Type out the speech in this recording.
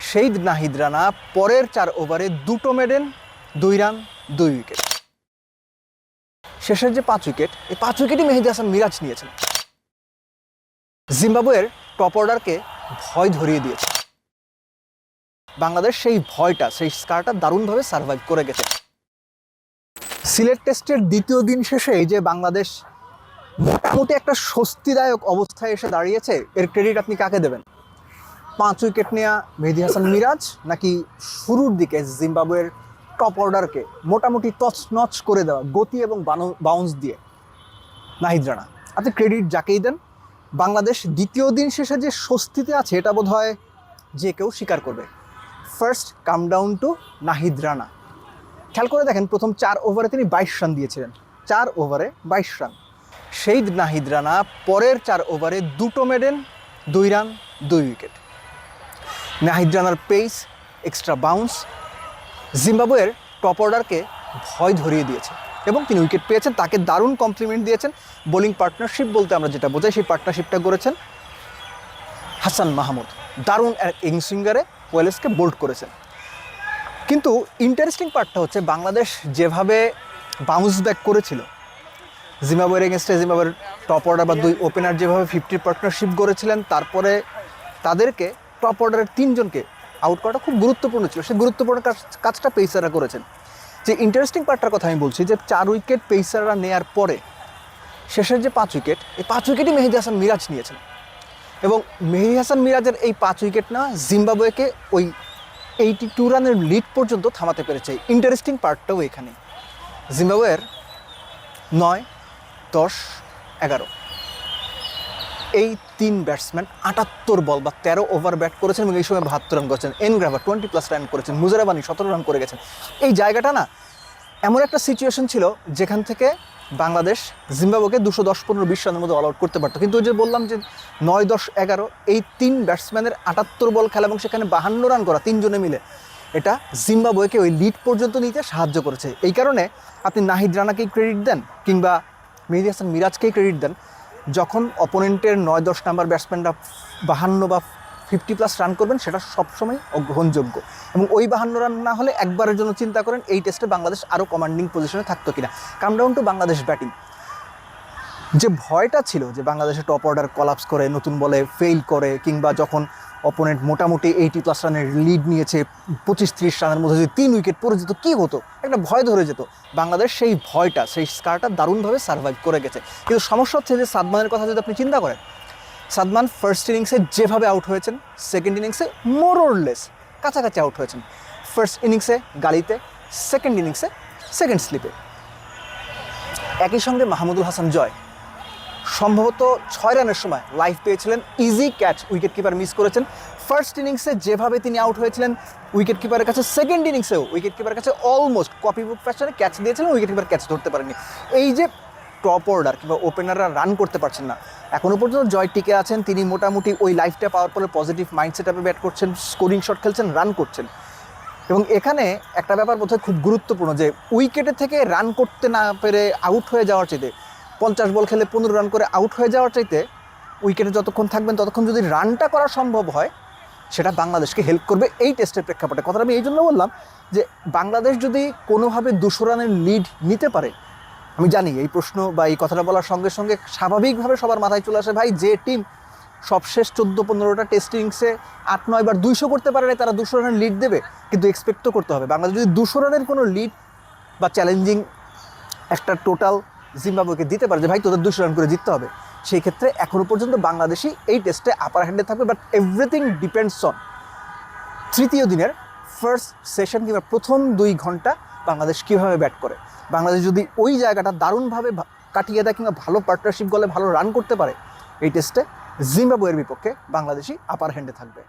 সেই নাহিদ রানা পরের 4 ওভারে 2টো মেডেন, 2 রান, 2 উইকেট। শেষের যে 5 উইকেট, এই 5 উইকেটই মেহেদী হাসান মিরাজ নিয়েছেন। জিম্বাবুয়ের টপ অর্ডারকে ভয় ধরিয়ে দিয়েছে। বাংলাদেশ সেই ভয়টা, সেই স্কারটা দারুণভাবে সার্ভাইভ করে গেছে। সিলেট টেস্টের দ্বিতীয় দিন শেষে এই যে বাংলাদেশ মোটামুটি একটা স্বস্তিদায়ক অবস্থায় এসে দাঁড়িয়েছে, এর ক্রেডিট আপনি কাকে দেবেন? 5 উইকেট নেওয়া মেহেদী হাসান মিরাজ, নাকি শুরুর দিকে জিম্বাবুয়ের টপ অর্ডারকে মোটামুটি তছনছ করে দেওয়া গতি এবং বাউন্স দিয়ে নাহিদ রানা? আপনি ক্রেডিট যাকেই দেন, বাংলাদেশ দ্বিতীয় দিন শেষে যে স্বস্তিতে আছে এটা বোধ হয় যে কেউ স্বীকার করবে। First come down to Nahid Rana. খেয়াল করে দেখেন, প্রথম 4 ওভারে তিনি 22 রান দিয়েছিলেন। 4 ওভারে 22 রান। সেই নাহিদ রানা পরের 4 ওভারে 2টো মেডেন, 2 রান, 2 উইকেট। নাহিদ রানার পেস, এক্সট্রা বাউন্স জিম্বাবুয়ের টপ অর্ডারকে ভয় ধরিয়ে দিয়েছে এবং তিনি উইকেট পেয়েছেন। তাকে দারুণ কমপ্লিমেন্ট দিয়েছেন। বোলিং পার্টনারশিপ বলতে আমরা যেটা বোঝাই, সেই পার্টনারশিপটা গড়েছেন হাসান মাহমুদ। দারুণ ইংসুইঙ্গারে ওয়েলেসকে বোল্ড করেছেন। কিন্তু ইন্টারেস্টিং পার্টটা হচ্ছে বাংলাদেশ যেভাবে বাউন্স ব্যাক করেছিল জিম্বাবুয়ের এগেনস্টে, জিম্বাবুয়ের টপ অর্ডার বা 2 ওপেনার যেভাবে 50 পার্টনারশিপ গড়েছিলেন, তারপরে তাদেরকে টপ অর্ডারের 3 জনকে আউট করাটা খুব গুরুত্বপূর্ণ ছিল। সেই গুরুত্বপূর্ণ কাজটা পেসাররা করেছেন। যে ইন্টারেস্টিং পার্টটার কথা আমি বলছি, যে 4 উইকেট পেসাররা নেয়ার পরে শেষের যে 5 উইকেট, এই 5 উইকেটই মেহেদী হাসান মিরাজ নিয়েছেন এবং মেহেদী হাসান মিরাজের এই 5 উইকেট না জিম্বাবুয়েকে ওই 82 রানের লিড পর্যন্ত থামাতে পেরেছে। ইন্টারেস্টিং পার্টটাও এখানে। জিম্বাবুয়ের 9, 10, 11 এই 3 ব্যাটসম্যান 78 বল বা 13 ওভার ব্যাট করেছেন এবং এই সময় 72 রান করেছেন। এনগ্রাভার 20+ রান করেছেন, মুজারাবানি 17 রান করে গেছেন। এই জায়গাটা না এমন একটা সিচুয়েশন ছিল যেখান থেকে বাংলাদেশ জিম্বাবুয়েকে 210, 15, 20 রানের মধ্যে অল আউট করতে পারতো। কিন্তু ওই যে বললাম যে 9, 10, 11 এই 3 ব্যাটসম্যানের 78 বল খেলা এবং সেখানে 52 রান করা 3 জনে মিলে, এটা জিম্বাবুয়েকে ওই লিড পর্যন্ত নিতে সাহায্য করেছে। এই কারণে আপনি নাহিদ রানাকেই ক্রেডিট দেন কিংবা মেহেদী হাসান মিরাজকেই ক্রেডিট দেন, যখন অপোনেন্টের 9, 10 নাম্বার ব্যাটসম্যানরা 52 বা 50+ রান করবেন, সেটা সবসময় গ্রহণযোগ্য। এবং ওই 52 রান না হলে একবারের জন্য চিন্তা করেন এই টেস্টে বাংলাদেশ আরও কমান্ডিং পজিশনে থাকতো কিনা। কাম ডাউন টু বাংলাদেশ ব্যাটিং। যে ভয়টা ছিল যে বাংলাদেশের টপ অর্ডার কলাপস করে, নতুন বলে ফেইল করে, কিংবা যখন অপোনেন্ট মোটামুটি 80+ রানের লিড নিয়েছে, 25-30 রানের মধ্যে যদি 3 উইকেট পড়ে যেত কী হতো, একটা ভয় ধরে যেত। বাংলাদেশ সেই ভয়টা, সেই স্কারটা দারুণভাবে সার্ভাইভ করে গেছে। কিন্তু সমস্যা হচ্ছে যে সাদমানের কথা যদি আপনি চিন্তা করেন, সাদমান ফার্স্ট ইনিংসে যেভাবে আউট হয়েছেন, সেকেন্ড ইনিংসে মোর অর লেস কাছাকাছি আউট হয়েছেন। ফার্স্ট ইনিংসে গালিতে, সেকেন্ড ইনিংসে সেকেন্ড স্লিপে। একই সঙ্গে মাহমুদুল হাসান জয় সম্ভবত 6 রানের সময় লাইফ পেয়েছিলেন, easy catch, wicket keeper miss করেছেন। ফার্স্ট ইনিংসে যেভাবে তিনি আউট হয়েছিলেন উইকেট কিপারের কাছে, সেকেন্ড ইনিংসেও উইকেট কিপারের কাছে অলমোস্ট কপি বুক ফ্যাশনে ক্যাচ দিয়েছিলেন, উইকেট কিপার ক্যাচ ধরতে পারেননি। এই যে টপ অর্ডার কিংবা ওপেনাররা রান করতে পারছেন না, এখনও পর্যন্ত জয় টিকে আছেন। তিনি মোটামুটি ওই লাইফটা পাওয়ার পরে পজিটিভ মাইন্ডসেট আপে ব্যাট করছেন, স্কোরিং শট খেলছেন, রান করছেন। এবং এখানে একটা ব্যাপার বোধহয় খুব গুরুত্বপূর্ণ, যে উইকেটে থেকে রান করতে না পেরে আউট হয়ে যাওয়ার চাইতে, 50 বল খেলে 15 রান করে আউট হয়ে যাওয়ার চাইতে, উইকেটে যতক্ষণ থাকবেন ততক্ষণ যদি রানটা করা সম্ভব হয়, সেটা বাংলাদেশকে হেল্প করবে এই টেস্টের প্রেক্ষাপটে। কথাটা আমি এই জন্য বললাম যে বাংলাদেশ যদি কোনোভাবে 200 রানের লিড নিতে পারে, আমি জানি এই প্রশ্ন বা এই কথাটা বলার সঙ্গে সঙ্গে স্বাভাবিকভাবে সবার মাথায় চলে আসে, ভাই যে টিম সবশেষ 14-15টা টেস্ট ইনিংসে 8-9 বার 200 করতে পারে না, তারা 200 রানের লিড দেবে। কিন্তু এক্সপেক্ট তো করতে হবে বাংলাদেশ যদি 200 রানের কোনো লিড বা চ্যালেঞ্জিং একটা টোটাল জিম্বাবুয়েকে দিতে পারে, যে ভাই তোদের 200 রান করে জিততে হবে, সেই ক্ষেত্রে এখনও পর্যন্ত বাংলাদেশই এই টেস্টে আপার হ্যান্ডে থাকবে। বাট এভরিথিং ডিপেন্ডস অন তৃতীয় দিনের ফার্স্ট সেশন কিংবা প্রথম 2 ঘন্টা বাংলাদেশ কীভাবে ব্যাট করে। বাংলাদেশ যদি ওই জায়গাটা দারুণভাবে কাটিয়ে দেয় কিংবা ভালো পার্টনারশিপ গলে ভালো রান করতে পারে, এই টেস্টে জিম্বাবুয়ের বিপক্ষে বাংলাদেশই আপার হ্যান্ডে থাকবে।